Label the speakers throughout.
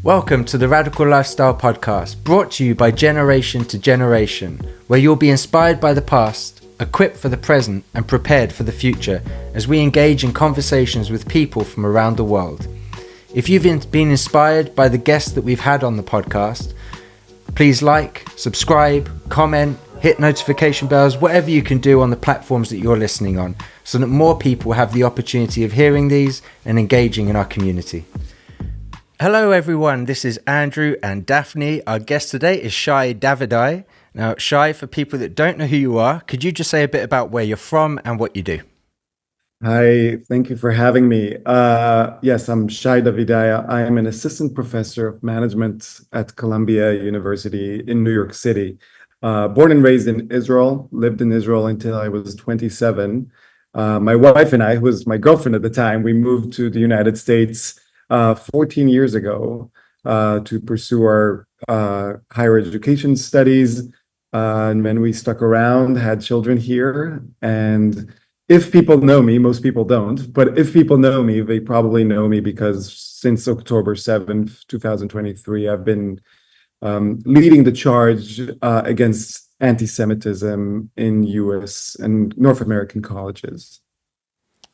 Speaker 1: Welcome to the Radical Lifestyle Podcast, brought to you by Generation to Generation, where you'll be inspired by the past, equipped for the present, and prepared for the future as we engage in conversations with people from around the world. If you've been inspired by the guests that we've had on the podcast, please like, subscribe, comment, hit notification bells, whatever you can do on the platforms that you're listening on, so that more people have the opportunity of hearing these and engaging in our community. Hello everyone, this is Andrew and Daphne. Our guest today is Shai Davidai. Now, Shai, for people that don't know who you are, could you just say a bit about where you're from and what you do?
Speaker 2: Hi, thank you for having me. Yes, I'm Shai Davidai. I am an assistant professor of management at Columbia University in New York City. Born and raised in Israel, lived in Israel until I was 27. My wife and I, who was my girlfriend at the time, we moved to the United States 14 years ago to pursue our higher education studies. And then we stuck around, had children here. And if people know me, most people don't, but if people know me, they probably know me because since October 7th, 2023, I've been leading the charge against anti-Semitism in US and North American colleges.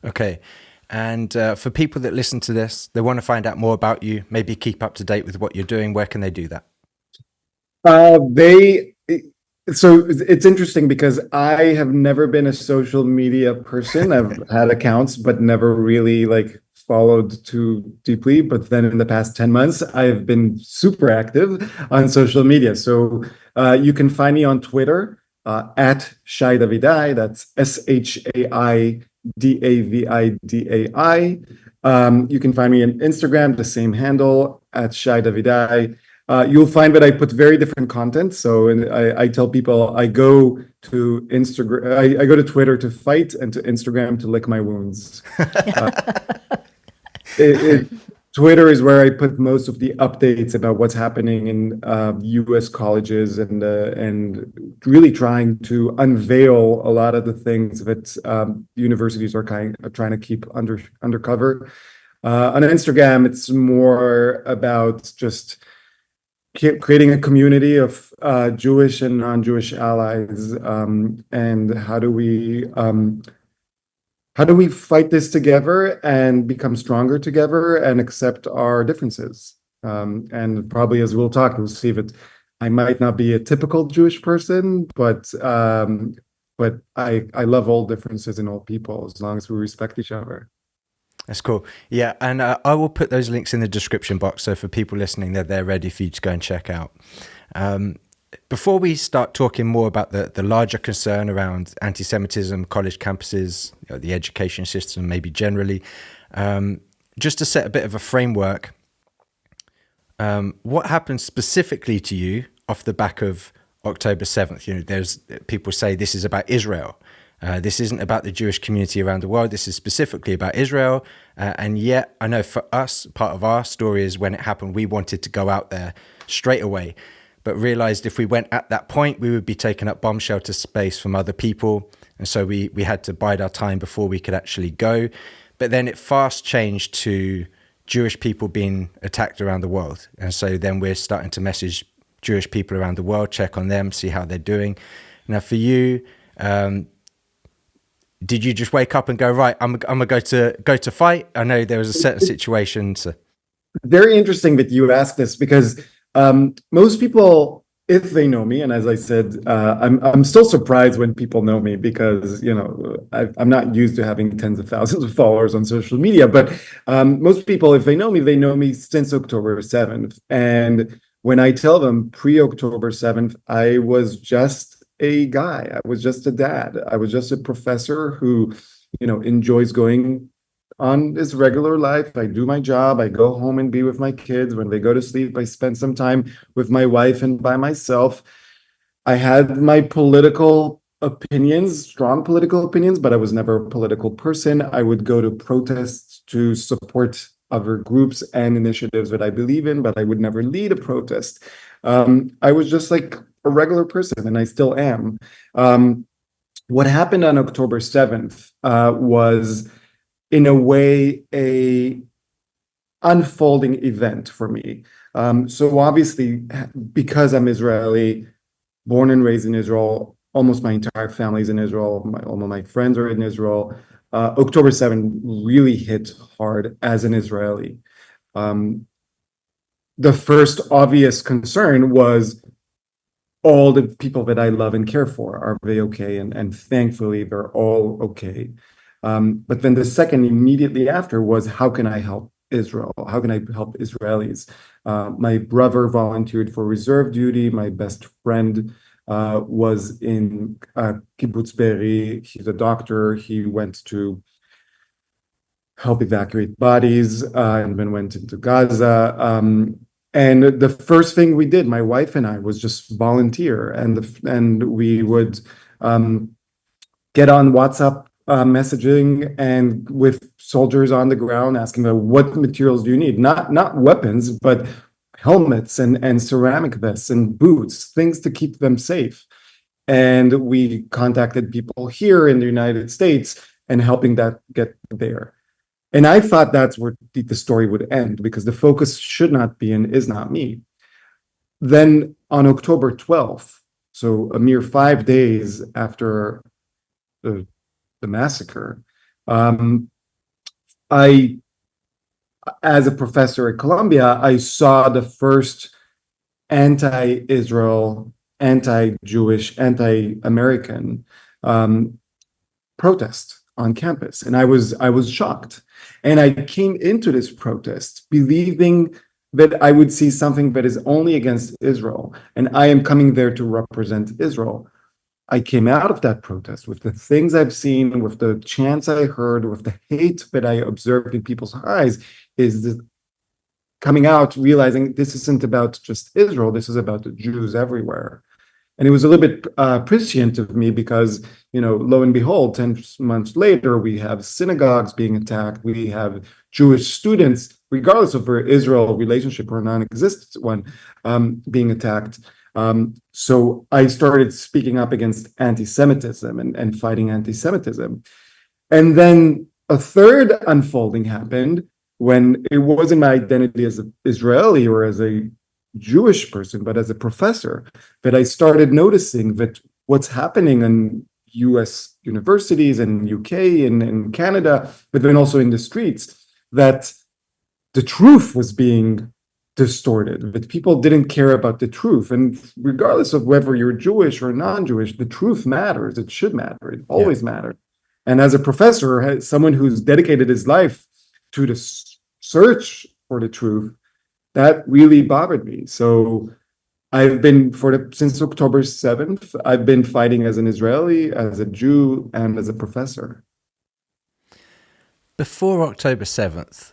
Speaker 1: Okay. And for people that listen to this, they want to find out more about you, maybe keep up to date with what you're doing. Where can they do that?
Speaker 2: So it's interesting because I have never been a social media person. I've had accounts, but never really followed too deeply. But then in the past 10 months, I've been super active on social media. So you can find me on Twitter at Shai Davidai. That's SHAI Davidai. You can find me on Instagram, the same handle at Shai Davidai. You'll find that I put very different content. So I tell people I go to Instagram, I go to Twitter to fight and to Instagram to lick my wounds. Twitter is where I put most of the updates about what's happening in U.S. colleges and really trying to unveil a lot of the things that universities are trying to keep undercover. On Instagram, it's more about just creating a community of Jewish and non-Jewish allies, and how do we fight this together and become stronger together and accept our differences? And probably as we'll talk, we'll see that I might not be a typical Jewish person, but I love all differences in all people as long as we respect each other.
Speaker 1: That's cool. Yeah, and I will put those links in the description box, so for people listening, they're ready for you to go and check out. Before we start talking more about the larger concern around anti-Semitism, college campuses, the education system, maybe generally, just to set a bit of a framework, what happened specifically to you off the back of October 7th? There's people say this is about Israel. This isn't about the Jewish community around the world. This is specifically about Israel. And yet, I know for us, part of our story is when it happened, we wanted to go out there straight away, but realized if we went at that point, we would be taking up bomb shelter space from other people. And so we had to bide our time before we could actually go. But then it fast changed to Jewish people being attacked around the world. And so then we're starting to message Jewish people around the world, check on them, see how they're doing. Now for you, did you just wake up and go, right, I'm gonna go to fight? I know there was a certain situation. So.
Speaker 2: Very interesting that you asked this because most people, if they know me, and as I said, I'm still surprised when people know me because I'm not used to having tens of thousands of followers on social media. But most people, if they know me since October 7th. And when I tell them pre-October 7th, I was just a guy. I was just a dad. I was just a professor who, enjoys going on his regular life. I do my job. I go home and be with my kids. When they go to sleep, I spend some time with my wife and by myself. I had my political opinions, strong political opinions, but I was never a political person. I would go to protests to support other groups and initiatives that I believe in, but I would never lead a protest. I was just like a regular person, and I still am. What happened on October 7th was, in a way, unfolding event for me. So obviously, because I'm Israeli, born and raised in Israel, almost my entire family's in Israel. All of my friends are in Israel. October 7th really hit hard as an Israeli. Um, the first obvious concern was all the people that I love and care for, are they okay? And thankfully, they're all okay. But then the second immediately after was, how can I help Israel? How can I help Israelis? My brother volunteered for reserve duty. My best friend was in Kibbutz Be'eri. He's a doctor. He went to help evacuate bodies and then went into Gaza. And the first thing we did, my wife and I, was just volunteer, and we would get on WhatsApp messaging and with soldiers on the ground, asking them, what materials do you need? Not weapons, but helmets and ceramic vests and boots, things to keep them safe. And we contacted people here in the United States and helping that get there. And I thought that's where the story would end, because the focus should not be and is not me. Then on October 12th, so a mere 5 days after the massacre, I, as a professor at Columbia, I saw the first anti-Israel, anti-Jewish, anti-American protest on campus, and I was shocked. And I came into this protest believing that I would see something that is only against Israel, and I am coming there to represent Israel. I came out of that protest with the things I've seen, with the chants I heard, with the hate that I observed in people's eyes, is coming out realizing this isn't about just Israel, this is about the Jews everywhere. And it was a little bit prescient of me because, lo and behold, 10 months later, we have synagogues being attacked. We have Jewish students, regardless of their Israel relationship or non-existent one, being attacked. So I started speaking up against anti-Semitism and fighting anti-Semitism. And then a third unfolding happened when it wasn't my identity as an Israeli or as a Jewish person, but as a professor, that I started noticing that what's happening in US universities and UK and Canada, but then also in the streets, that the truth was being distorted, that people didn't care about the truth. And regardless of whether you're Jewish or non-Jewish, the truth matters. It should matter. It always matters. And as a professor, someone who's dedicated his life to the search for the truth, that really bothered me. So I've been since October 7th, I've been fighting as an Israeli, as a Jew, and as a professor.
Speaker 1: Before October 7th,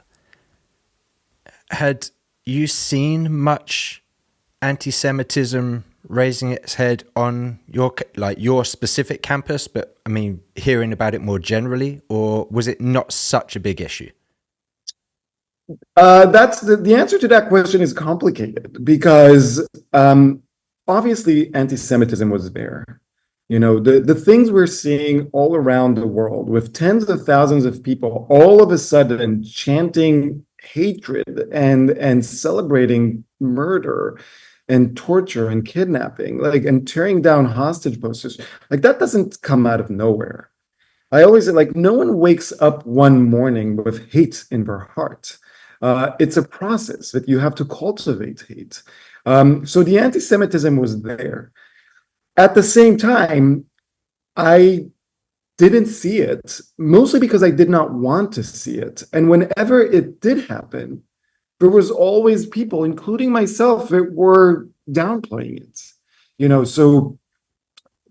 Speaker 1: had you seen much anti-Semitism raising its head on your specific campus, but I mean, hearing about it more generally, or was it not such a big issue?
Speaker 2: That's the answer to that question is complicated because obviously anti-Semitism was there. The things we're seeing all around the world with tens of thousands of people all of a sudden chanting hatred and celebrating murder and torture and kidnapping, and tearing down hostage posters, that doesn't come out of nowhere. I always say, no one wakes up one morning with hate in their heart. It's a process that you have to cultivate hate. So the anti-Semitism was there. At the same time, I didn't see it, mostly because I did not want to see it. And whenever it did happen, there was always people, including myself, that were downplaying it. So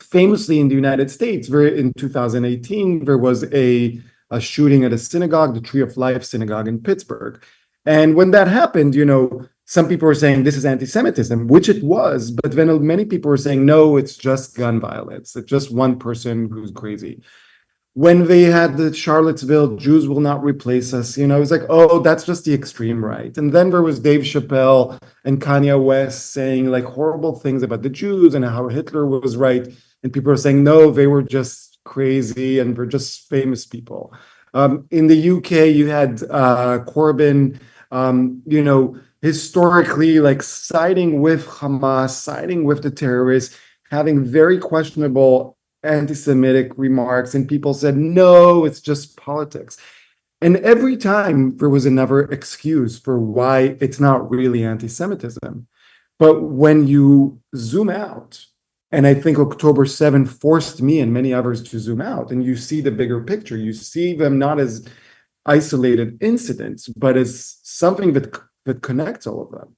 Speaker 2: famously in the United States, in 2018, there was a shooting at a synagogue, the Tree of Life synagogue in Pittsburgh. And when that happened, some people were saying this is anti-Semitism, which it was, but then many people were saying, no, it's just gun violence. It's just one person who's crazy. When they had the Charlottesville, Jews will not replace us, it was oh, that's just the extreme right. And then there was Dave Chappelle and Kanye West saying horrible things about the Jews and how Hitler was right. And people are saying, no, they were just crazy and they're just famous people. In the UK, you had Corbyn historically, like siding with Hamas, siding with the terrorists, having very questionable anti-Semitic remarks, and people said, no, it's just politics. And every time there was another excuse for why it's not really anti-Semitism. But when you zoom out, and I think October 7th forced me and many others to zoom out, and you see the bigger picture, you see them not as isolated incidents, but as something that connects all of them.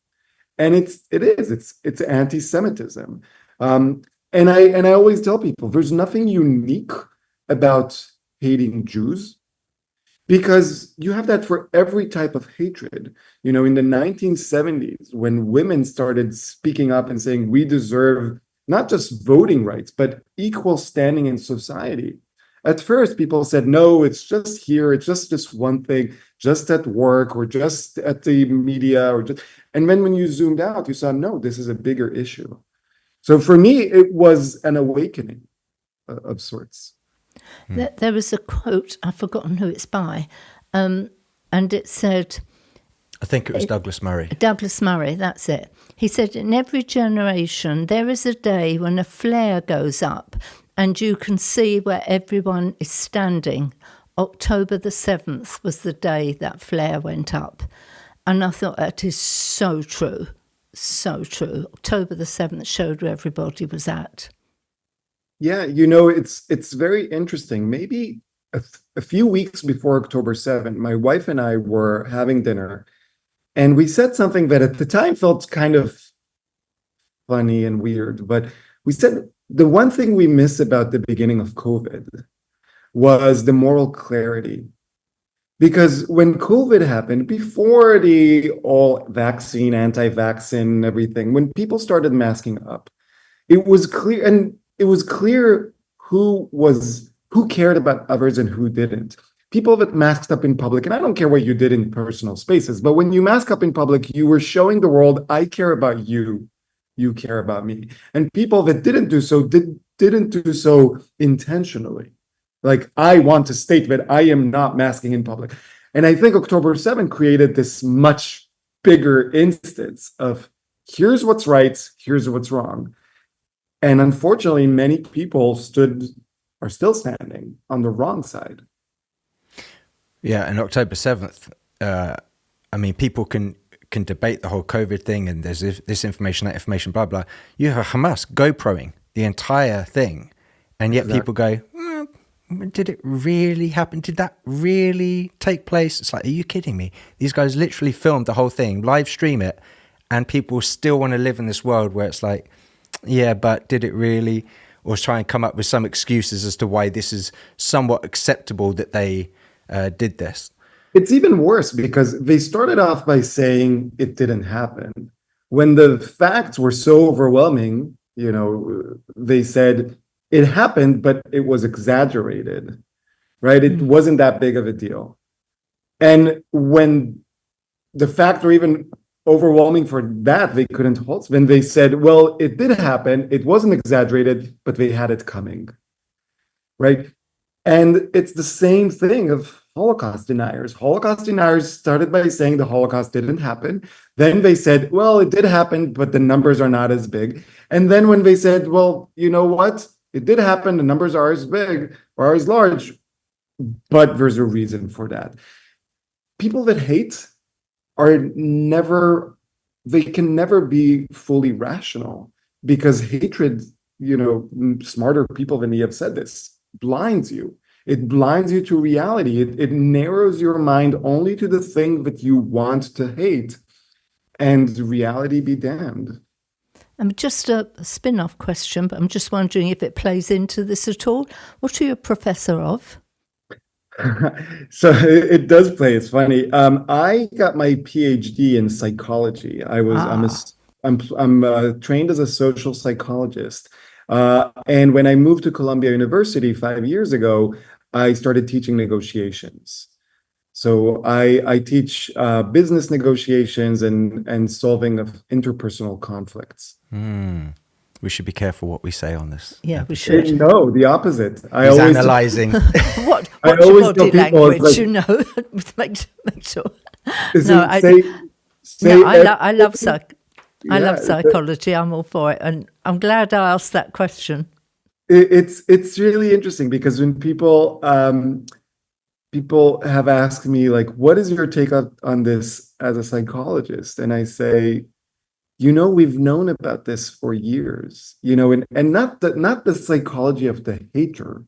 Speaker 2: And it's anti-Semitism. And I always tell people there's nothing unique about hating Jews, because you have that for every type of hatred. In the 1970s, when women started speaking up and saying we deserve not just voting rights, but equal standing in society. At first, people said, no, it's just here. It's just this one thing, just at work or just at the media. And then when you zoomed out, you saw, no, this is a bigger issue. So for me, it was an awakening of sorts.
Speaker 3: There was a quote, I've forgotten who it's by, and it said...
Speaker 1: I think it was Douglas Murray.
Speaker 3: Douglas Murray, that's it. He said, in every generation, there is a day when a flare goes up and you can see where everyone is standing. October the 7th was the day that flare went up. And I thought that is so true, so true. October the 7th showed where everybody was at.
Speaker 2: Yeah, it's very interesting. Maybe a few weeks before October 7th, my wife and I were having dinner, and we said something that at the time felt kind of funny and weird, but we said the one thing we miss about the beginning of COVID was the moral clarity. Because when COVID happened, before the all vaccine, anti-vaccine, everything, when people started masking up, it was clear, and it was clear who cared about others and who didn't. People that masked up in public, and I don't care what you did in personal spaces, but when you mask up in public, you were showing the world, I care about you, you care about me. And people that didn't do so didn't do so intentionally. Like, I want to state that I am not masking in public. And I think October 7th created this much bigger instance of here's what's right, here's what's wrong. And unfortunately, many people are still standing on the wrong side.
Speaker 1: Yeah, and October 7th, people can debate the whole COVID thing, and there's this information, that information, blah, blah. You have Hamas GoProing the entire thing, and yet people go, did it really happen? Did that really take place? It's like, are you kidding me? These guys literally filmed the whole thing, live stream it, and people still want to live in this world where it's like, yeah, but did it really? Or try and come up with some excuses as to why this is somewhat acceptable that they did this.
Speaker 2: It's even worse because they started off by saying it didn't happen. When the facts were so overwhelming, they said it happened, but it was exaggerated, right? It wasn't that big of a deal. And when the facts were even overwhelming for that, they couldn't hold. Then they said, well, it did happen. It wasn't exaggerated, but they had it coming, right? And it's the same thing of Holocaust deniers. Holocaust deniers started by saying the Holocaust didn't happen. Then they said, well, it did happen, but the numbers are not as big. And then when they said, well, you know what? It did happen. The numbers are as big or as large, but there's a reason for that. People that hate they can never be fully rational, because hatred, smarter people than me have said this, blinds you. It blinds you to reality. It narrows your mind only to the thing that you want to hate, and reality be damned.
Speaker 3: Just a spin-off question, but I'm just wondering if it plays into this at all. What are you a professor of?
Speaker 2: So it does play. It's funny. I got my PhD in psychology. I'm trained as a social psychologist. And when I moved to Columbia University 5 years ago, I started teaching negotiations. So I teach business negotiations and solving of interpersonal conflicts.
Speaker 1: We should be careful what we say on this.
Speaker 3: Yeah, we should.
Speaker 2: No, the opposite.
Speaker 1: He's analysing.
Speaker 3: What's your body language, make sure. No, I love I love psychology. I'm all for it, and I'm glad I asked that question.
Speaker 2: It's really interesting because when people have asked me, like, what is your take on this as a psychologist? And I say, we've known about this for years, and not the psychology of the hater,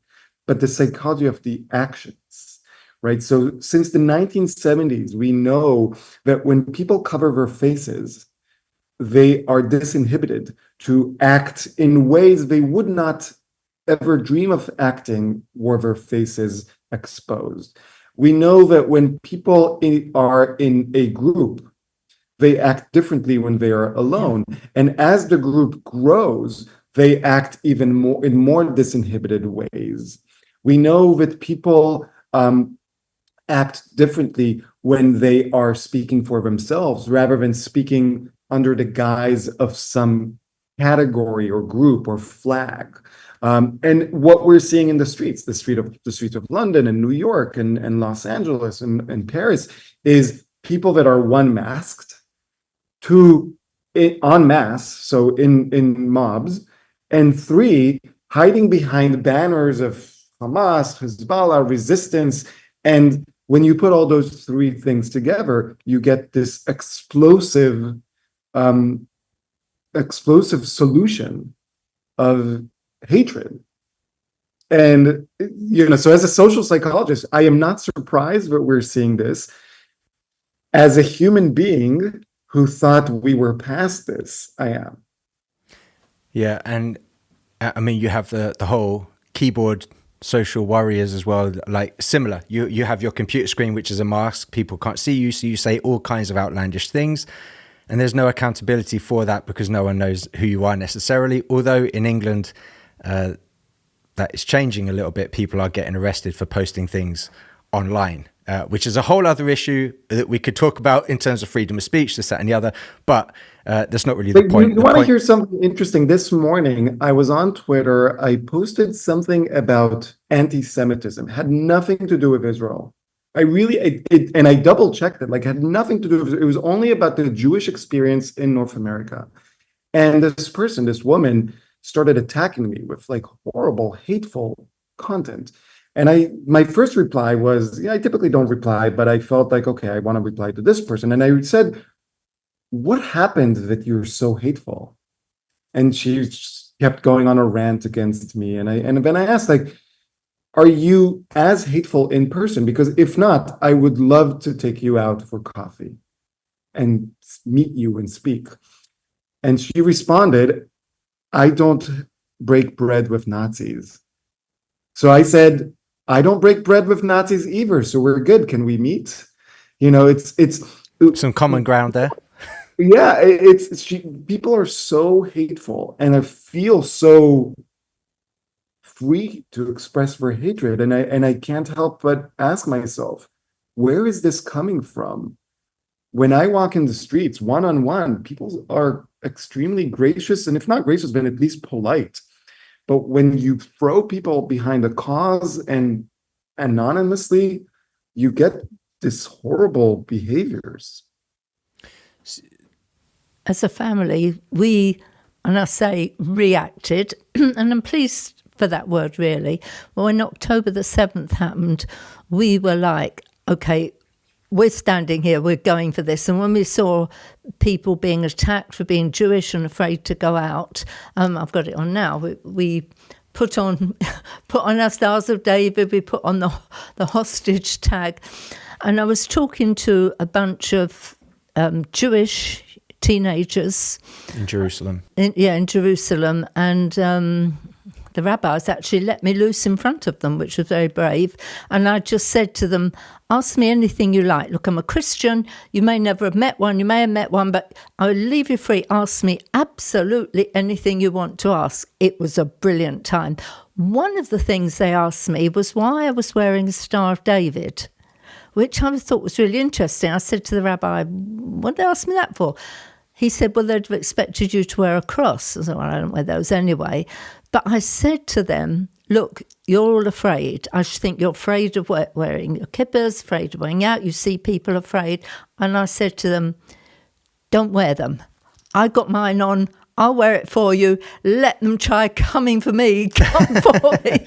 Speaker 2: but the psychology of the actions, right? So since the 1970s, we know that when people cover their faces, they are disinhibited to act in ways they would not ever dream of acting were their faces exposed. We know that when people are in a group, they act differently when they are alone. And as the group grows, they act even more in more disinhibited ways. We know that people act differently when they are speaking for themselves rather than speaking under the guise of some category or group or flag. And what we're seeing in the streets of London and New York and Los Angeles and Paris is people that are one masked, two en masse, so in mobs, and three hiding behind banners of Hamas, Hezbollah, resistance. And when you put all those three things together, you get this explosive solution of hatred. And so as a social psychologist, I am not surprised that we're seeing this. As a human being who thought we were past this, I am.
Speaker 1: Yeah, and I mean, you have the whole keyboard social warriors as well, like similar. You have your computer screen, which is a mask. People can't see you, so you say all kinds of outlandish things. And there's no accountability for that because no one knows who you are necessarily. Although in England, that is changing a little bit. People are getting arrested for posting things online, which is a whole other issue that we could talk about in terms of freedom of speech, this, that, and the other. But that's not really the point.
Speaker 2: You want to hear something interesting? This morning, I was on Twitter. I posted something about anti-Semitism. Had nothing to do with Israel. And I double checked it, like had nothing to do with it. It was only about the Jewish experience in North America. And this woman started attacking me with like horrible, hateful content. And my first reply was, I typically don't reply, but I felt like, okay, I want to reply to this person. And I said, what happened that you're so hateful? And she just kept going on a rant against me. And then I asked, like, are you as hateful in person? Because if not, I would love to take you out for coffee and meet you and speak. And she responded, I don't break bread with Nazis. So I said, I don't break bread with Nazis either. So we're good. Can we meet? It's
Speaker 1: some common ground there.
Speaker 2: Yeah, people are so hateful and I feel so free to express their hatred, and I can't help but ask myself, where is this coming from? When I walk in the streets one-on-one, people are extremely gracious, and if not gracious, then at least polite. But when you throw people behind a cause and anonymously, you get this horrible behaviors.
Speaker 3: As a family, we, and I say reacted, and I'm pleased for that word, really. Well, when October the 7th happened, we were like, okay, we're standing here, we're going for this. And when we saw people being attacked for being Jewish and afraid to go out, I've got it on now, we put on our Stars of David, we put on the hostage tag. And I was talking to a bunch of Jewish teenagers.
Speaker 1: In Jerusalem.
Speaker 3: In Jerusalem. And the rabbis actually let me loose in front of them, which was very brave. And I just said to them, ask me anything you like. Look, I'm a Christian. You may never have met one. You may have met one, but I'll leave you free. Ask me absolutely anything you want to ask. It was a brilliant time. One of the things they asked me was why I was wearing a Star of David, which I thought was really interesting. I said to the rabbi, what did they ask me that for? He said, well, they'd have expected you to wear a cross. I said, well, I don't wear those anyway. But I said to them, look, you're all afraid. I think you're afraid of wearing your kippahs, afraid of wearing out. You see people afraid. And I said to them, don't wear them. I got mine on. I'll wear it for you. Let them try coming for me. Come for me.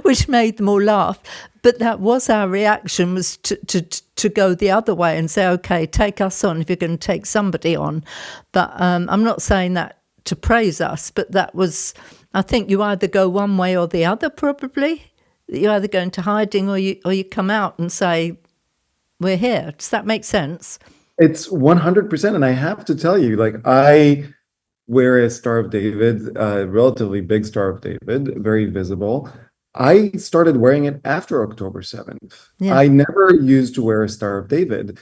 Speaker 3: Which made them all laugh. But that was our reaction, was to go the other way and say, okay, take us on if you're going to take somebody on. But I'm not saying that to praise us, but that was, I think you either go one way or the other, probably. You either go into hiding or you come out and say, we're here. Does that make sense?
Speaker 2: It's 100%. And I have to tell you, like, I wear a Star of David, a relatively big Star of David, very visible. I started wearing it after October 7th.
Speaker 3: Yeah.
Speaker 2: I never used to wear a Star of David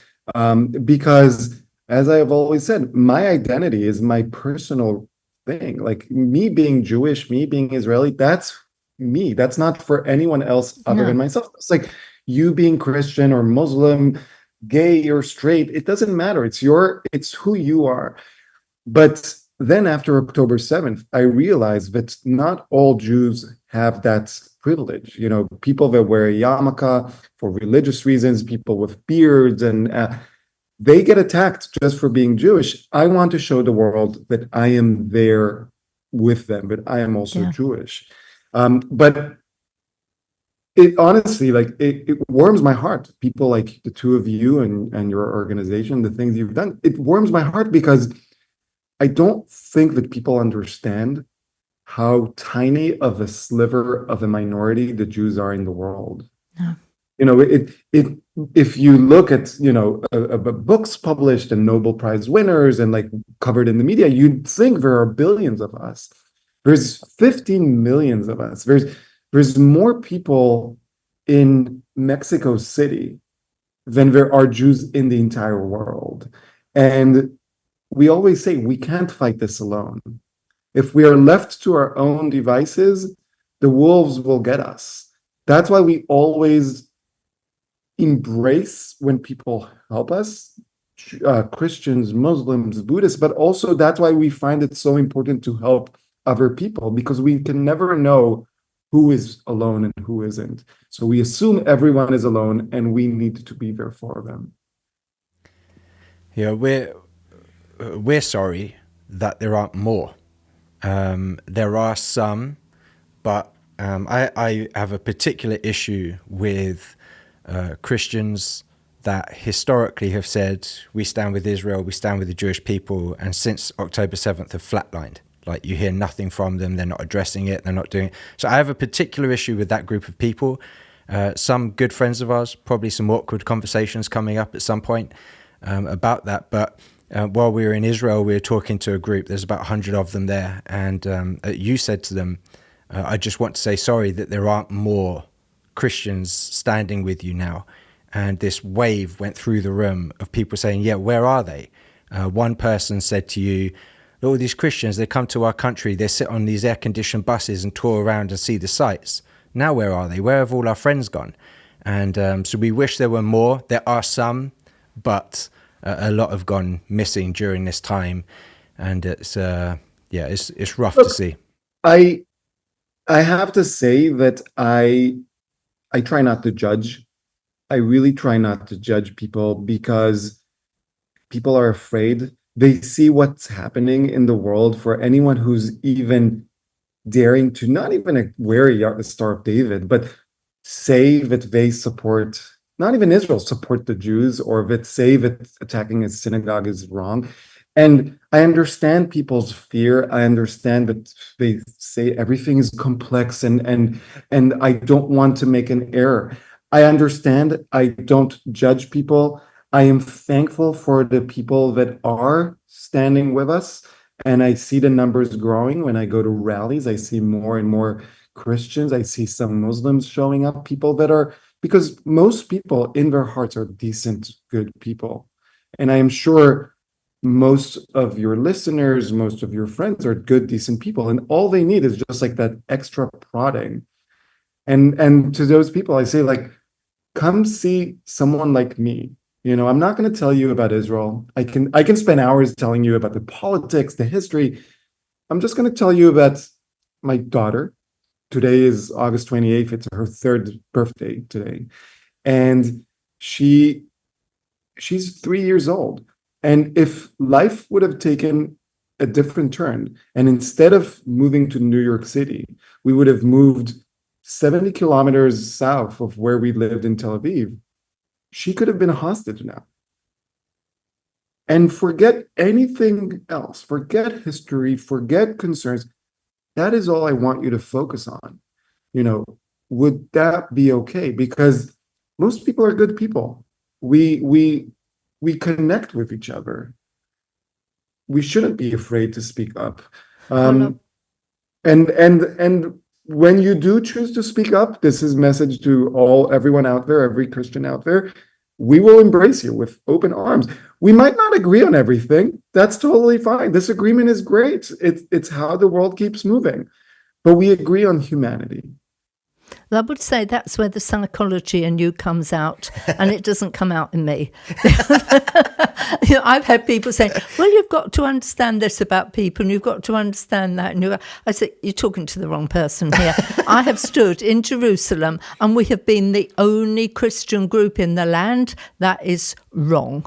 Speaker 2: because, as I have always said, my identity is my personal thing. Like, me being Jewish, me being Israeli, that's me. That's not for anyone else other than myself. It's like you being Christian or Muslim, gay or straight, it doesn't matter. It's who you are. But then after October 7th, I realized that not all Jews have that privilege. You know, people that wear a yarmulke for religious reasons, people with beards, and they get attacked just for being Jewish. I want to show the world that I am there with them, but I am also Jewish. But it honestly, like, it warms my heart. People like the two of you and your organization, the things you've done, it warms my heart because I don't think that people understand how tiny of a sliver of a minority the Jews are in the world.
Speaker 3: No.
Speaker 2: You know, if you look at, you know, books published and Nobel Prize winners and like covered in the media, you'd think there are billions of us. There's 15 millions of us. There's more people in Mexico City than there are Jews in the entire world. And we always say we can't fight this alone. If we are left to our own devices, the wolves will get us. That's why we always embrace when people help us, Christians, Muslims, Buddhists, but also that's why we find it so important to help other people, because we can never know who is alone and who isn't. So we assume everyone is alone and we need to be there for them.
Speaker 1: Yeah, we're sorry that there aren't more. There are some, but I have a particular issue with Christians that historically have said, we stand with Israel, we stand with the Jewish people, and since October 7th have flatlined. Like, you hear nothing from them, they're not addressing it, they're not doing it. So I have a particular issue with that group of people. Some good friends of ours, probably some awkward conversations coming up at some point about that. But while we were in Israel, we were talking to a group, there's about 100 of them there. And you said to them, I just want to say sorry that there aren't more Christians standing with you now. And this wave went through the room of people saying, yeah, where are they? One person said to you, all these Christians, they come to our country, they sit on these air-conditioned buses and tour around and see the sights. Now where are they? Where have all our friends gone? And so we wish there were more. There are some, but a lot have gone missing during this time. And it's rough to see.
Speaker 2: I have to say that I try not to judge. I really try not to judge people because people are afraid. They see what's happening in the world. For anyone who's even daring to not even wear the Star of David, but say that they support, not even Israel, support the Jews, or that say that attacking a synagogue is wrong. And I understand people's fear. I understand that they say everything is complex and I don't want to make an error. I understand. I don't judge people. I am thankful for the people that are standing with us, and I see the numbers growing. When I go to rallies, I see more and more Christians. I see some Muslims showing up, people that are, because most people in their hearts are decent, good people. And I am sure most of your listeners, most of your friends are good, decent people, and all they need is just like that extra prodding. And to those people, I say, like, come see someone like me. You know, I'm not going to tell you about Israel. I can spend hours telling you about the politics, the history. I'm just going to tell you about my daughter, today is August 28th. It's her third birthday today. And she's 3 years old. And if life would have taken a different turn, and instead of moving to New York City, we would have moved 70 kilometers south of where we lived in Tel Aviv, she could have been a hostage now. And forget anything else, forget history, forget concerns. That is all I want you to focus on. Would that be okay? Because most people are good people. We connect with each other. We shouldn't be afraid to speak up. And when you do choose to speak up, this is message to everyone out there, every Christian out there. We will embrace you with open arms. We might not agree on everything. That's totally fine. Disagreement is great. It's how the world keeps moving. But we agree on humanity.
Speaker 3: I would say that's where the psychology in you comes out, and it doesn't come out in me. I've had people saying, well, you've got to understand this about people, and you've got to understand that. And I say, you're talking to the wrong person here. I have stood in Jerusalem, and we have been the only Christian group in the land. That is wrong.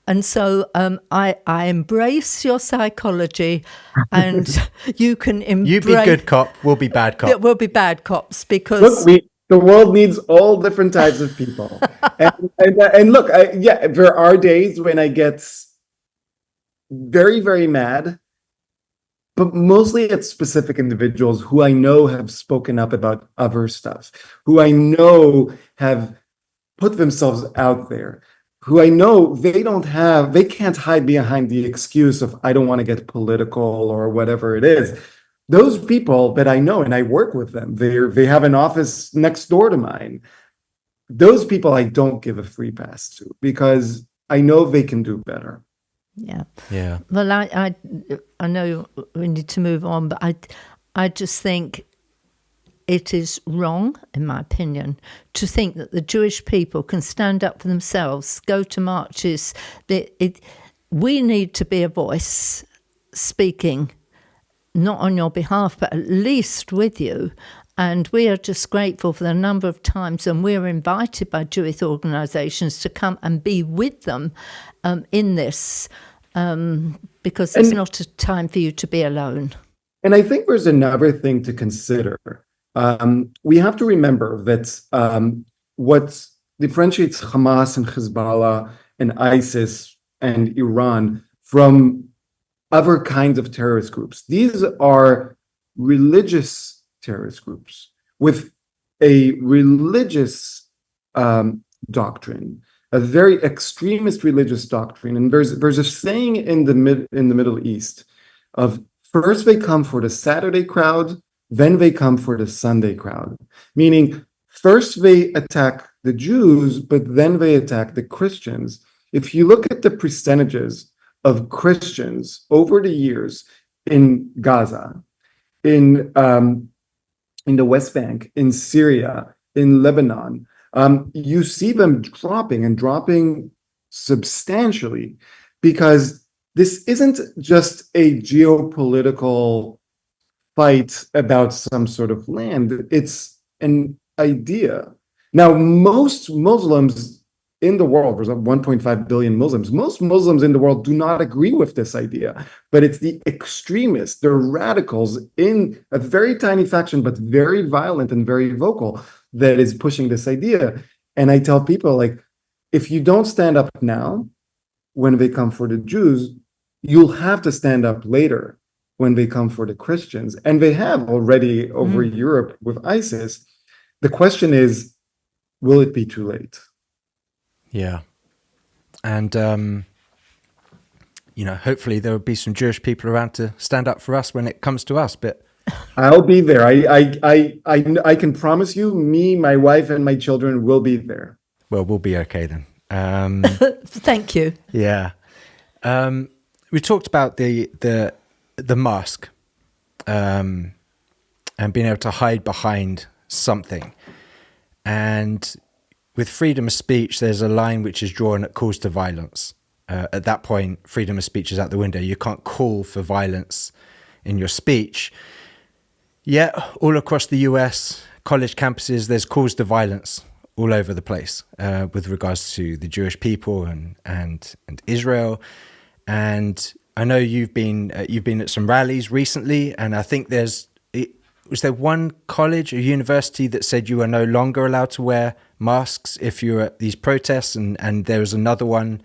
Speaker 3: And so I embrace your psychology, and you can embrace...
Speaker 1: You be good cop, we'll be bad cop.
Speaker 3: We'll be bad cops, because...
Speaker 2: Look, the world needs all different types of people. and look, there are days when I get very, very mad, but mostly it's specific individuals who I know have spoken up about other stuff, who I know have put themselves out there, who I know they can't hide behind the excuse of, I don't want to get political or whatever it is. Those people that I know, and I work with them, they have an office next door to mine. Those people I don't give a free pass to, because I know they can do better.
Speaker 3: Yeah. Well, I know we need to move on, but I just think it is wrong, in my opinion, to think that the Jewish people can stand up for themselves, go to marches. We need to be a voice speaking, not on your behalf, but at least with you. And we are just grateful for the number of times, and we're invited by Jewish organisations to come and be with them in this, because it's not a time for you to be alone.
Speaker 2: And I think there's another thing to consider. We have to remember that what differentiates Hamas and Hezbollah and ISIS and Iran from other kinds of terrorist groups, these are religious terrorist groups with a religious doctrine, a very extremist religious doctrine. And there's a saying in the Middle East of, first they come for the Saturday crowd, then they come for the Sunday crowd. Meaning, first they attack the Jews, but then they attack the Christians. If you look at the percentages of Christians over the years in Gaza, in the West Bank, in Syria, in Lebanon, you see them dropping substantially, because this isn't just a geopolitical fight about some sort of land. It's an idea. Now, most Muslims in the world, there's 1.5 billion Muslims. Most Muslims in the world do not agree with this idea, but it's the extremists, the radicals in a very tiny faction, but very violent and very vocal, that is pushing this idea. And I tell people, like, if you don't stand up now, when they come for the Jews, you'll have to stand up later when they come for the Christians. And they have already over Europe with ISIS. The question is, will it be too late?
Speaker 1: Yeah. And, hopefully there will be some Jewish people around to stand up for us when it comes to us. But
Speaker 2: I'll be there. I can promise you, me, my wife, and my children will be there.
Speaker 1: Well, we'll be okay then.
Speaker 3: Thank you.
Speaker 1: Yeah. We talked about the mask and being able to hide behind something. And with freedom of speech, there's a line which is drawn at calls to violence. At that point, freedom of speech is out the window. You can't call for violence in your speech. Yeah, all across the US, college campuses, there's calls to violence all over the place with regards to the Jewish people and Israel. And I know you've been at some rallies recently, and I think was there one college or university that said you are no longer allowed to wear masks if you're at these protests, and there was another one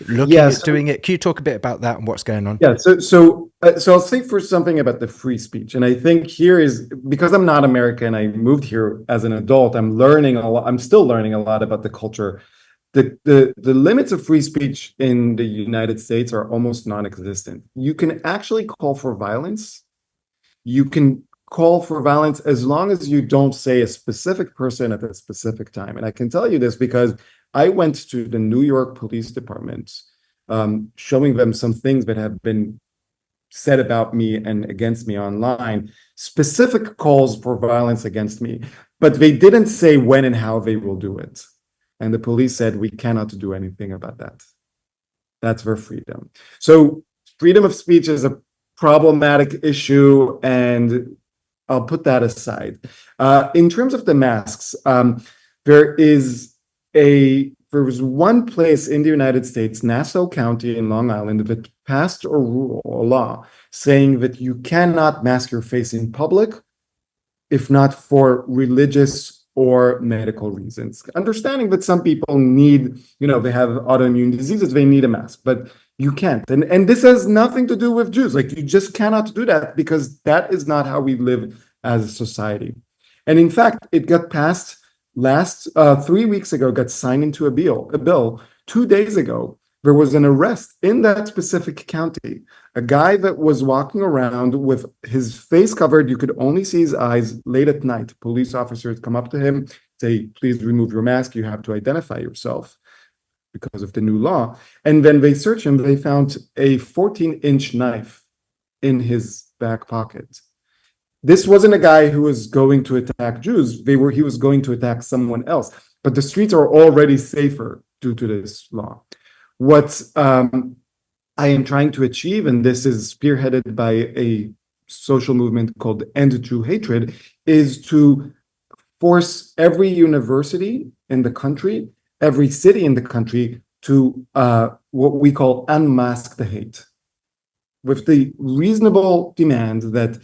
Speaker 1: looking at doing it. Can you talk a bit about that and what's going on?
Speaker 2: Yeah, so I'll say first something about the free speech, and I think here is because I'm not American. I moved here as an adult. I'm learning a lot. I'm still learning a lot about the culture. The limits of free speech in the United States are almost non-existent. You can actually call for violence. You can call for violence as long as you don't say a specific person at a specific time. And I can tell you this because I went to the New York Police Department, showing them some things that have been said about me and against me online, specific calls for violence against me, but they didn't say when and how they will do it. And the police said, we cannot do anything about that. That's their freedom. So freedom of speech is a problematic issue, and I'll put that aside. In terms of the masks, there was one place in the United States, Nassau County in Long Island, that passed a law saying that you cannot mask your face in public if not for religious or medical reasons. Understanding that some people need, they have autoimmune diseases, they need a mask, but you can't. And this has nothing to do with Jews. Like, you just cannot do that because that is not how we live as a society. And in fact, it got passed 3 weeks ago, got signed into a bill. 2 days ago, there was an arrest in that specific county. A guy that was walking around with his face covered, you could only see his eyes late at night. Police officers come up to him, say, please remove your mask, you have to identify yourself because of the new law. And then they searched him, they found a 14-inch knife in his back pocket. This wasn't a guy who was going to attack Jews. He was going to attack someone else. But the streets are already safer due to this law. What I am trying to achieve, and this is spearheaded by a social movement called End Jew Hatred, is to force every university in the country, every city in the country, to what we call unmask the hate, with the reasonable demand that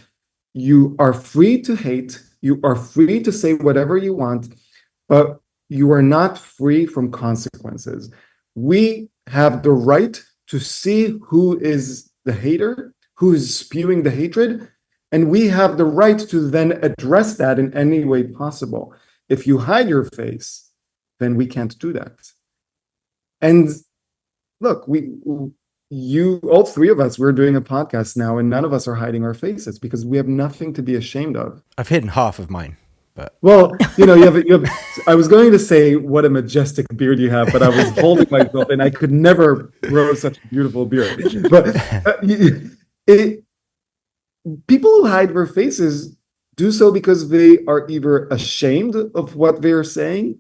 Speaker 2: you are free to hate, you are free to say whatever you want, but you are not free from consequences. We have the right to see who is the hater, who is spewing the hatred, and we have the right to then address that in any way possible. If you hide your face, then we can't do that. And look, all three of us, we're doing a podcast now, and none of us are hiding our faces because we have nothing to be ashamed of.
Speaker 1: I've hidden half of mine. But
Speaker 2: well, you have. I was going to say what a majestic beard you have, but I was holding myself, and I could never grow such a beautiful beard. But people who hide their faces do so because they are either ashamed of what they are saying,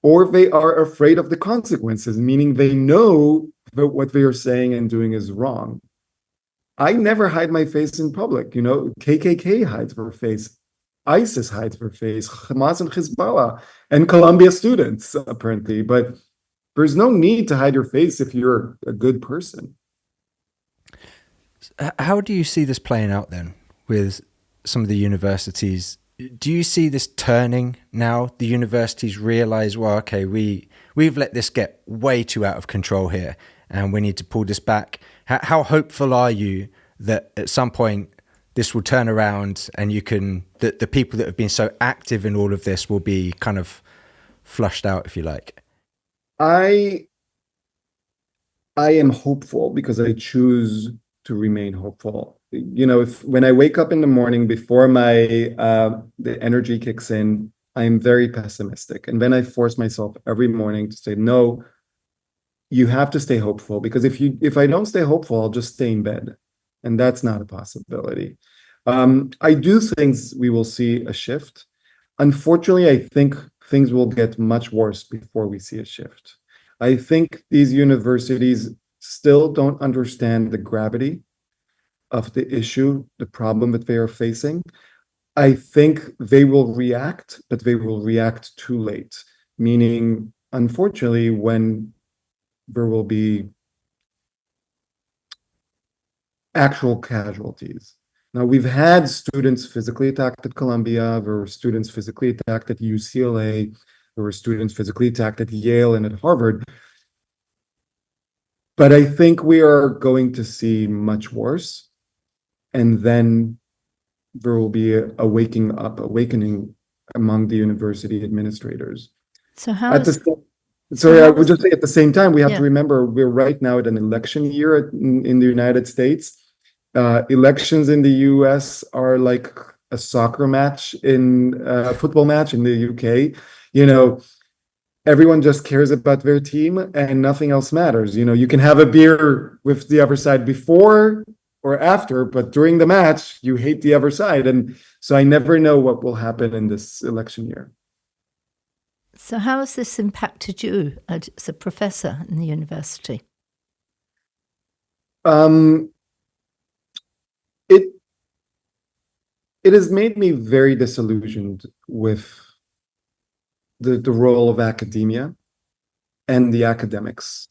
Speaker 2: or they are afraid of the consequences, meaning they know that what they are saying and doing is wrong. I never hide my face in public. KKK hides their face. ISIS hides their face, Hamas and Hezbollah, and Columbia students, apparently. But there's no need to hide your face if you're a good person.
Speaker 1: How do you see this playing out then with some of the universities? Do you see this turning now? The universities realize, well, okay, we've let this get way too out of control here, and we need to pull this back. How hopeful are you that at some point this will turn around and the people that have been so active in all of this will be kind of flushed out, if you like?
Speaker 2: I am hopeful because I choose to remain hopeful. When I wake up in the morning before the energy kicks in, I am very pessimistic. And then I force myself every morning to say, no, you have to stay hopeful, because if I don't stay hopeful, I'll just stay in bed. And that's not a possibility. I do think we will see a shift. Unfortunately, I think things will get much worse before we see a shift. I think these universities still don't understand the gravity of the issue, the problem that they are facing, I think they will react, but they will react too late. Meaning, unfortunately, when there will be actual casualties. Now, we've had students physically attacked at Columbia, there were students physically attacked at UCLA, there were students physically attacked at Yale and at Harvard. But I think we are going to see much worse. And then there will be awakening among the university administrators.
Speaker 3: So how
Speaker 2: At
Speaker 3: is,
Speaker 2: Sorry, I
Speaker 3: how
Speaker 2: would
Speaker 3: is-
Speaker 2: just say at the same time, we have
Speaker 3: Yeah.
Speaker 2: to remember we're right now at an election year in the United States. Elections in the US are like a soccer match in a football match in the UK. You know, everyone just cares about their team and nothing else matters. You know, you can have a beer with the other side before or after, but during the match, you hate the other side. And so I never know what will happen in this election year.
Speaker 3: so how has this impacted you as a professor in the university?
Speaker 2: It has made me very disillusioned with the role of academia and the academics.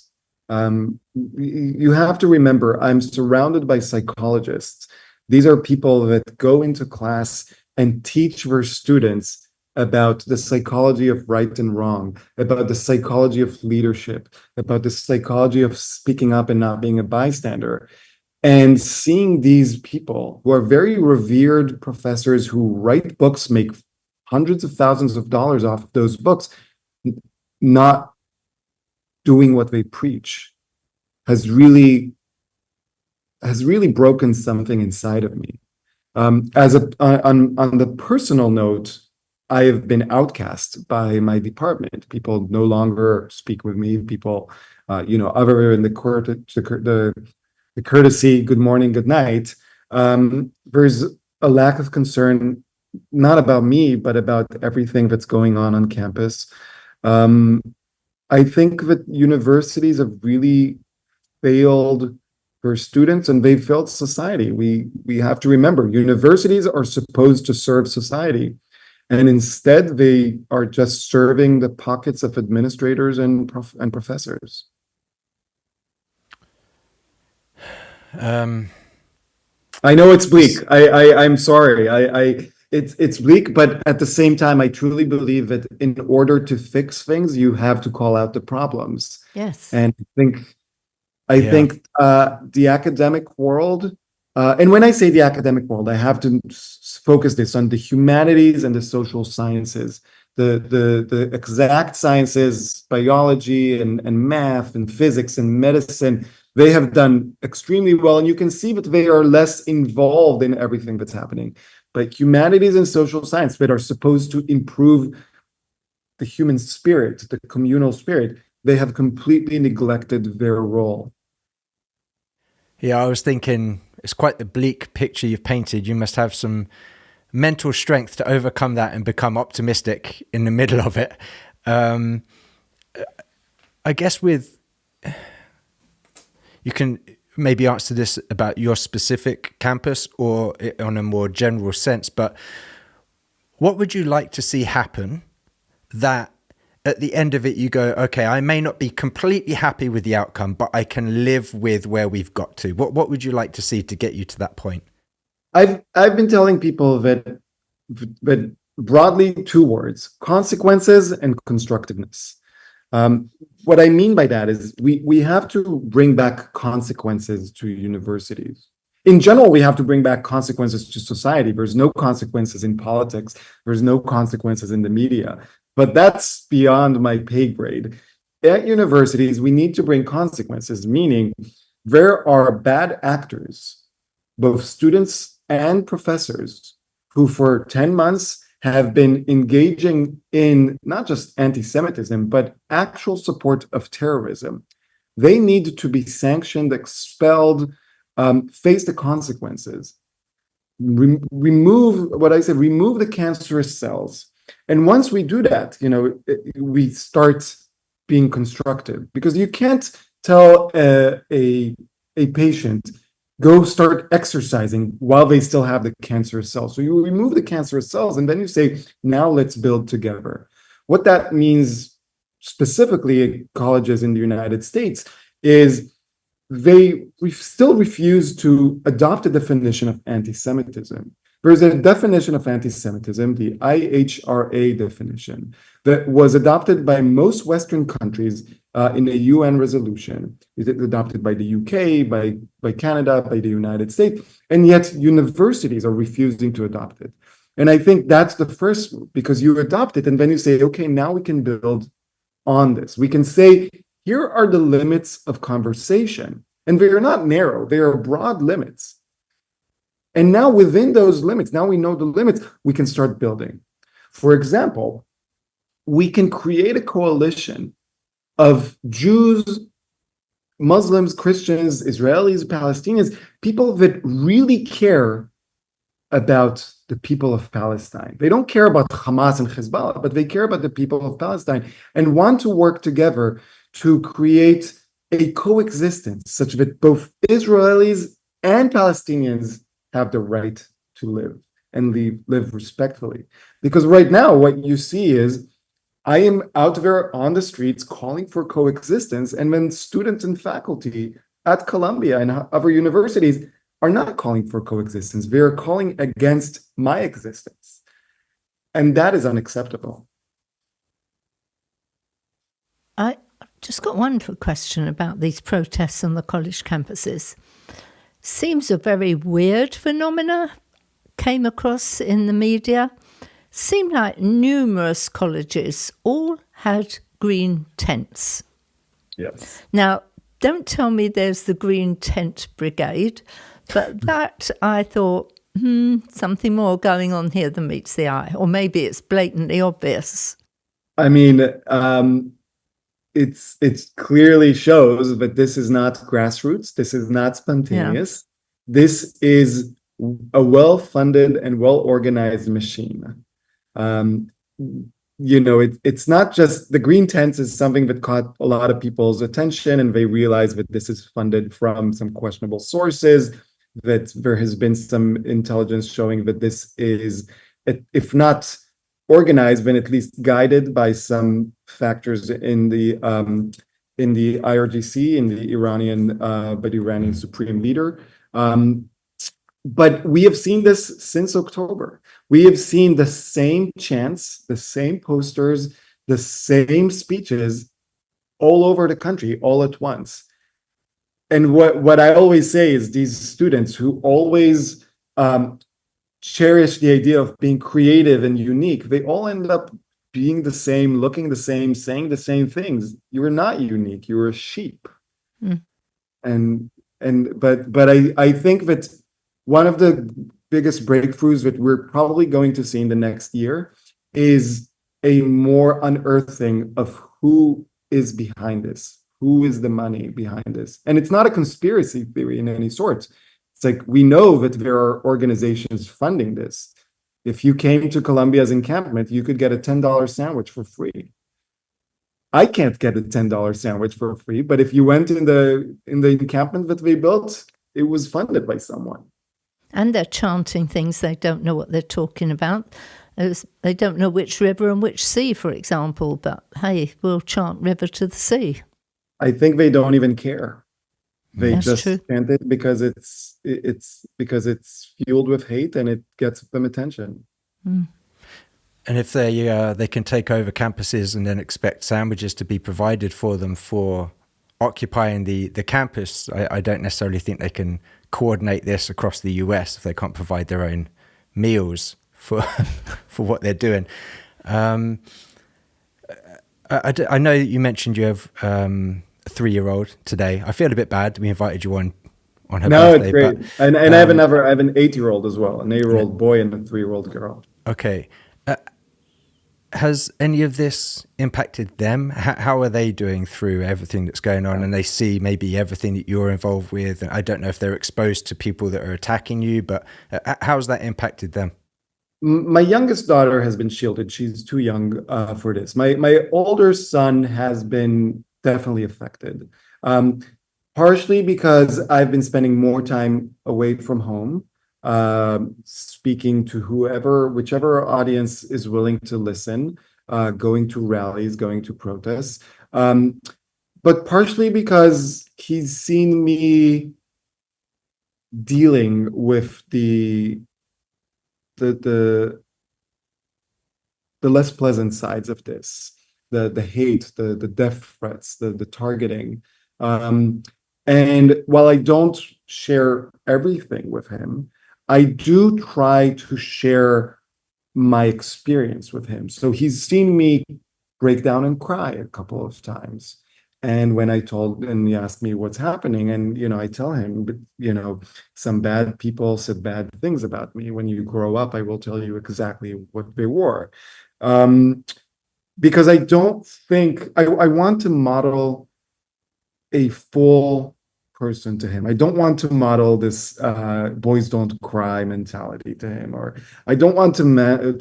Speaker 2: You have to remember, I'm surrounded by psychologists. These are people that go into class and teach their students about the psychology of right and wrong, about the psychology of leadership, about the psychology of speaking up and not being a bystander. And seeing these people who are very revered professors who write books, make hundreds of thousands of dollars off of those books, not doing what they preach has really broken something inside of me. On the personal note, I have been outcast by my department. People no longer speak with me. People, other than the courtesy, good morning, good night. There's a lack of concern, not about me, but about everything that's going on campus. I think that universities have really failed their students and they've failed society. We have to remember, universities are supposed to serve society. And instead, they are just serving the pockets of administrators and professors. I know it's bleak. I'm sorry. It's bleak, but at the same time, I truly believe that in order to fix things, you have to call out the problems.
Speaker 3: Yes.
Speaker 2: And I think the academic world, and when I say the academic world, I have to focus this on the humanities and the social sciences, the exact sciences, biology and math and physics and medicine. They have done extremely well, and you can see that they are less involved in everything that's happening. But humanities and social science that are supposed to improve the human spirit, the communal spirit, they have completely neglected their role.
Speaker 1: Yeah, I was thinking it's quite the bleak picture you've painted. You must have some mental strength to overcome that and become optimistic in the middle of it. I guess you can maybe answer this about your specific campus or on a more general sense, but what would you like to see happen that at the end of it, you go, okay, I may not be completely happy with the outcome, but I can live with where we've got to? What would you like to see to get you to that point?
Speaker 2: I've been telling people that broadly 2 words: consequences and constructiveness. What I mean by that is we have to bring back consequences to universities. In general, we have to bring back consequences to society. There's no consequences in politics. There's no consequences in the media. But that's beyond my pay grade. At universities, we need to bring consequences, meaning there are bad actors, both students and professors, who for 10 months have been engaging in not just anti-Semitism, but actual support of terrorism. They need to be sanctioned, expelled, face the consequences. Remove the cancerous cells. And once we do that, we start being constructive, because you can't tell a patient, go start exercising while they still have the cancerous cells. So you remove the cancerous cells and then you say, now let's build together. What that means specifically at colleges in the United States is we still refuse to adopt a definition of anti-Semitism. There's a definition of anti-Semitism, the IHRA definition, that was adopted by most Western countries in a UN resolution. It's adopted by the UK, by Canada, by the United States, and yet universities are refusing to adopt it. And I think that's the first, because you adopt it and then you say, okay, now we can build on this. We can say, here are the limits of conversation. And they are not narrow, they are broad limits. And now within those limits, now we know the limits, we can start building. For example, we can create a coalition of Jews, Muslims, Christians, Israelis, Palestinians, people that really care about the people of Palestine. They don't care about Hamas and Hezbollah, but they care about the people of Palestine and want to work together to create a coexistence such that both Israelis and Palestinians have the right to live and live respectfully. Because right now, what you see is I am out there on the streets calling for coexistence, and when students and faculty at Columbia and other universities are not calling for coexistence, they are calling against my existence. And that is unacceptable.
Speaker 3: I just got one question about these protests on the college campuses. Seems a very weird phenomena, came across in the media. Seemed like numerous colleges all had green tents.
Speaker 2: Yes.
Speaker 3: Now, don't tell me there's the Green Tent Brigade, but that I thought, something more going on here than meets the eye. Or maybe it's blatantly obvious.
Speaker 2: I mean, it clearly shows that this is not grassroots. This is not spontaneous. Yeah. This is a well-funded and well-organized machine. It's not just the green tents is something that caught a lot of people's attention, and they realized that this is funded from some questionable sources, that there has been some intelligence showing that this is, if not organized, then at least guided by some factors in the IRGC, in the Iranian supreme leader. But we have seen this since October. We have seen the same chants, the same posters, the same speeches all over the country, all at once. And what I always say is these students who always cherish the idea of being creative and unique, they all end up being the same, looking the same, saying the same things. You are not unique. You are a sheep. Mm. But I think that one of the biggest breakthroughs that we're probably going to see in the next year is a more unearthing of who is behind this, who is the money behind this. And it's not a conspiracy theory in any sort. It's like, we know that there are organizations funding this. If you came to Columbia's encampment, you could get a $10 sandwich for free. I can't get a $10 sandwich for free, but if you went in the encampment that they built, it was funded by someone.
Speaker 3: And they're chanting things they don't know what they're talking about. They don't know which river and which sea, for example, but hey, we'll chant river to the sea.
Speaker 2: I think they don't even care. They
Speaker 3: That's
Speaker 2: just
Speaker 3: true.
Speaker 2: chant it because it's fueled with hate and it gets them attention.
Speaker 3: Mm.
Speaker 1: And if they can take over campuses and then expect sandwiches to be provided for them for occupying the campus, I don't necessarily think they can coordinate this across the US if they can't provide their own meals for what they're doing. I know you mentioned you have a 3-year-old today. I feel a bit bad. We invited you on her birthday.
Speaker 2: No, it's great. But, and I have an 8-year-old as well, an 8-year-old boy and a 3-year-old girl.
Speaker 1: Okay. Has any of this impacted them? How are they doing through everything that's going on? And they see maybe everything that you're involved with. And I don't know if they're exposed to people that are attacking you, but how's that impacted them?
Speaker 2: My youngest daughter has been shielded. She's too young for this. My older son has been definitely affected. partially because I've been spending more time away from home, speaking to whichever audience is willing to listen, going to rallies, going to protests, but partially because he's seen me dealing with the less pleasant sides of this, the hate, the death threats, the targeting. And while I don't share everything with him, I do try to share my experience with him. So he's seen me break down and cry a couple of times. And when and he asked me what's happening, and, I tell him, some bad people said bad things about me. When you grow up, I will tell you exactly what they were. Because I don't think, I want to model a full person to him. I don't want to model this boys don't cry mentality to him, or I don't want to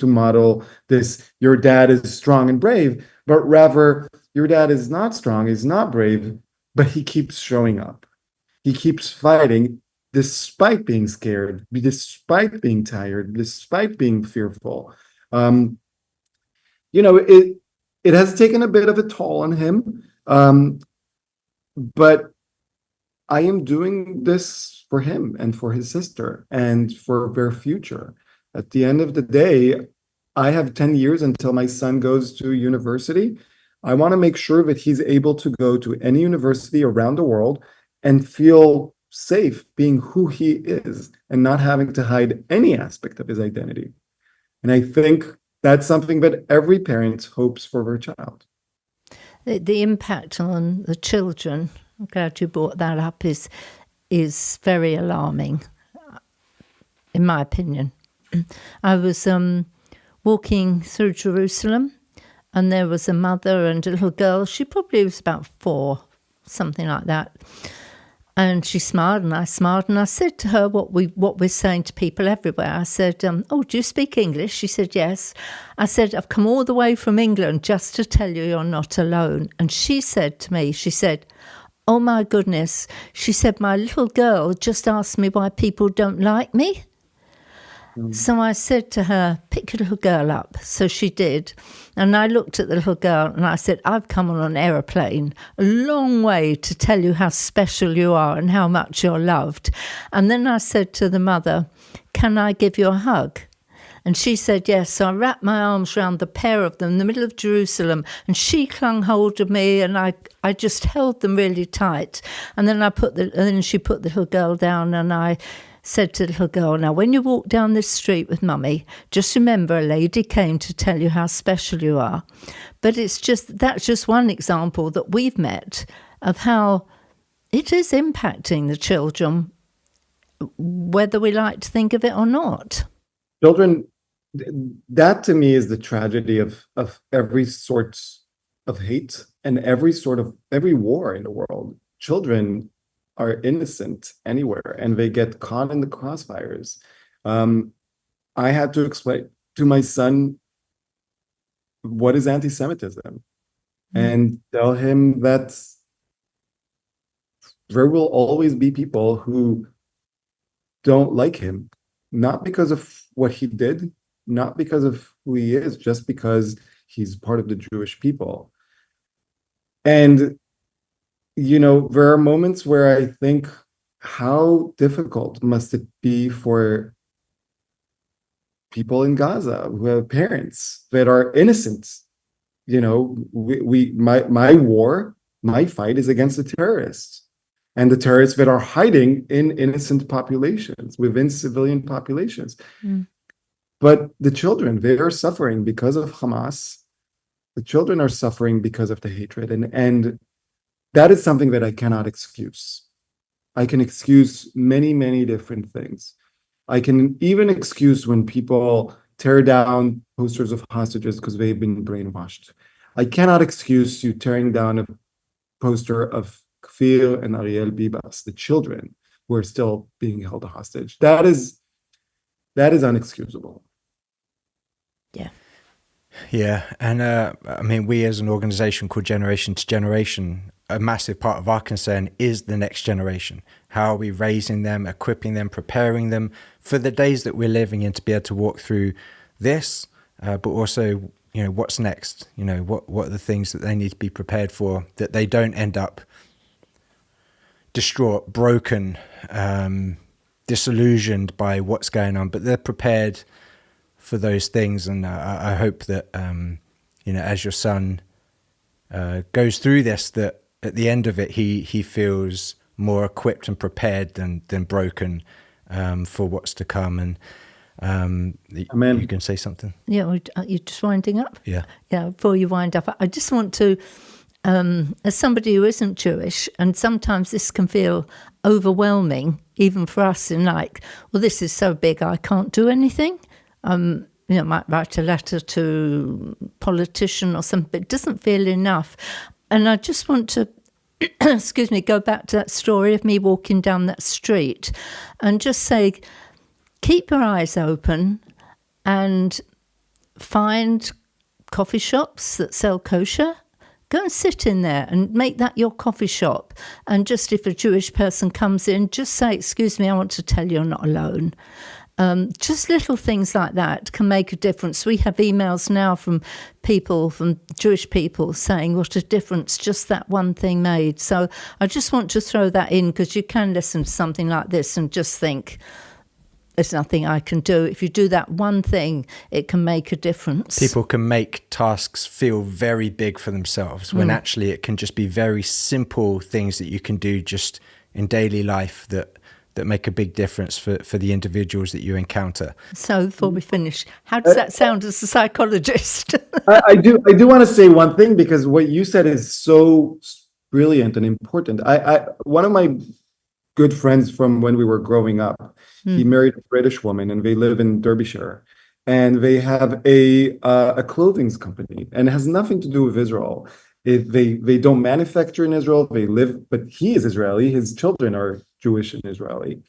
Speaker 2: model this your dad is strong and brave, but rather your dad is not strong, he's not brave, but he keeps showing up. He keeps fighting despite being scared, despite being tired, despite being fearful. It has taken a bit of a toll on him, but I am doing this for him and for his sister and for their future. At the end of the day, I have 10 years until my son goes to university. I want to make sure that he's able to go to any university around the world and feel safe being who he is and not having to hide any aspect of his identity. And I think that's something that every parent hopes for their child.
Speaker 3: The impact on the children, I'm glad you brought that up, is very alarming, in my opinion. I was walking through Jerusalem, and there was a mother and a little girl. She probably was about 4, something like that. And she smiled, and I smiled, and I said to her what we're saying to people everywhere. I said, "Oh, do you speak English?" She said, "Yes." I said, "I've come all the way from England just to tell you you're not alone." And she said to me, she said, "Oh my goodness," she said, "my little girl just asked me why people don't like me." So I said to her, "Pick your little girl up." So she did. And I looked at the little girl and I said, "I've come on an aeroplane a long way to tell you how special you are and how much you're loved." And then I said to the mother, "Can I give you a hug?" And she said yes. So I wrapped my arms around the pair of them in the middle of Jerusalem, and she clung hold of me, and I just held them really tight. And then then she put the little girl down, and I said to the little girl, "Now, when you walk down this street with Mummy, just remember a lady came to tell you how special you are." But that's just one example that we've met of how it is impacting the children, whether we like to think of it or not.
Speaker 2: Children, that to me is the tragedy of every sort of hate and every war in the world. Children are innocent anywhere, and they get caught in the crossfires. I had to explain to my son what is anti-Semitism, and tell him that there will always be people who don't like him, not because of what he did, not because of who he is, just because he's part of the Jewish people. And there are moments where I think, how difficult must it be for people in Gaza who have parents that are innocent? My fight is against the terrorists, and the terrorists that are hiding in innocent populations, within civilian populations. But the children, they are suffering because of Hamas. The children are suffering because of the hatred, and that is something that I cannot excuse. I can excuse many, many different things. I can even excuse when people tear down posters of hostages because they've been brainwashed. I cannot excuse you tearing down a poster of Kfir and Ariel Bibas, the children who are still being held hostage. That is unexcusable.
Speaker 1: Yeah, and we as an organization called Generation to Generation a massive part of our concern is the next generation. How are we raising them, equipping them, preparing them for the days that we're living in to be able to walk through this, but also, what's next? What are the things that they need to be prepared for, that they don't end up distraught, broken, disillusioned by what's going on, but they're prepared for those things. And I hope that, as your son goes through this, that at the end of it, he feels more equipped and prepared than broken for what's to come. And
Speaker 2: Amen.
Speaker 1: You can say something.
Speaker 3: Yeah, you're just winding up?
Speaker 1: Yeah.
Speaker 3: Yeah, before you wind up, I just want to, as somebody who isn't Jewish, and sometimes this can feel overwhelming, even for us, in like, well, this is so big, I can't do anything. Might write a letter to a politician or something, but it doesn't feel enough. And I just want to, go back to that story of me walking down that street and just say, keep your eyes open and find coffee shops that sell kosher. Go and sit in there and make that your coffee shop. And just if a Jewish person comes in, just say, excuse me, I want to tell you you're not alone. Just little things like that can make a difference. We have emails now from Jewish people saying what a difference just that one thing made. So I just want to throw that in, because you can listen to something like this and just think, there's nothing I can do. If you do that one thing, it can make a difference. People
Speaker 1: can make tasks feel very big for themselves, when actually it can just be very simple things that you can do just in daily life that make a big difference for the individuals that you encounter. So
Speaker 3: before we finish, how does that sound as a psychologist?
Speaker 2: I do want to say one thing, because what you said is so brilliant and important. One of my good friends from when we were growing up, he married a British woman, and they live in Derbyshire, and they have a clothing company, and it has nothing to do with Israel. They don't manufacture in Israel. They live, but he is Israeli. His children are Jewish and Israeli.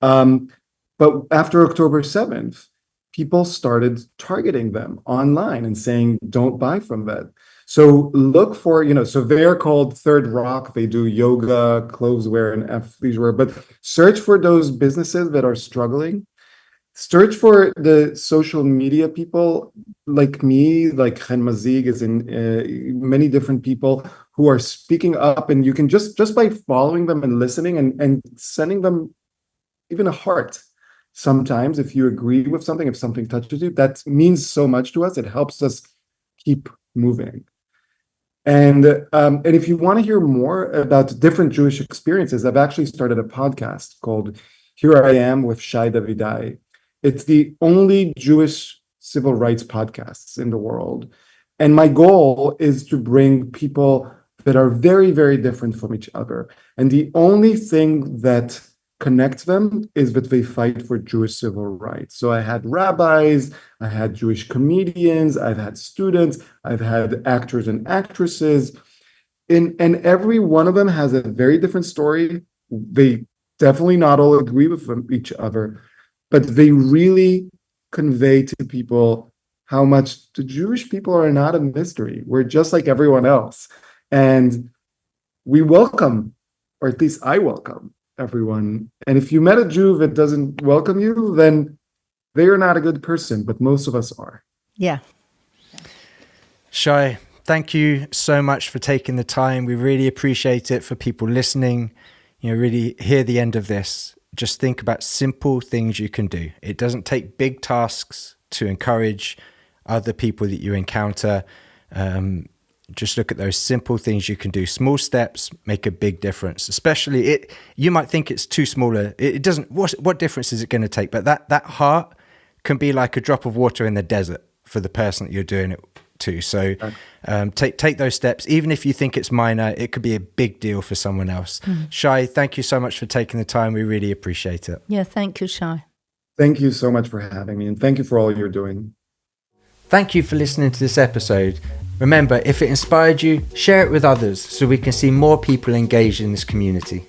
Speaker 2: But after October 7th, people started targeting them online and saying, don't buy from that. So look for, so they're called Third Rock. They do yoga, clothes wear, and athleisure, but search for those businesses that are struggling. Search for the social media people like me, like Chen Mazig is in many different people who are speaking up, and you can just by following them and listening and sending them even a heart. Sometimes if you agree with something, if something touches you, that means so much to us. It helps us keep moving. And if you want to hear more about different Jewish experiences, I've actually started a podcast called Here I Am with Shai Davidai. It's the only Jewish civil rights podcasts in the world. And my goal is to bring people that are very, very different from each other. And the only thing that connects them is that they fight for Jewish civil rights. So I had rabbis, I had Jewish comedians, I've had students, I've had actors and actresses. And every one of them has a very different story. They definitely not all agree with each other, but they really convey to people how much the Jewish people are not a mystery. We're just like everyone else. And we welcome, or at least I welcome, everyone. And if you met a Jew that doesn't welcome you, then they are not a good person, but most of us are.
Speaker 3: Yeah.
Speaker 1: Shai, thank you so much for taking the time. We really appreciate it. For people listening, really hear the end of this. Just think about simple things you can do. It doesn't take big tasks to encourage other people that you encounter. Just look at those simple things you can do. Small steps make a big difference. Especially you might think it's too small. It doesn't. What difference is it going to take? But that heart can be like a drop of water in the desert for the person that you're doing it to. So take those steps. Even if you think it's minor, it could be a big deal for someone else. Shai, thank you so much for taking the time. We really appreciate it.
Speaker 3: Yeah, thank you, Shai.
Speaker 2: Thank you so much for having me, and thank you for all you're doing.
Speaker 1: Thank you for listening to this episode. Remember, if it inspired you, share it with others so we can see more people engaged in this community.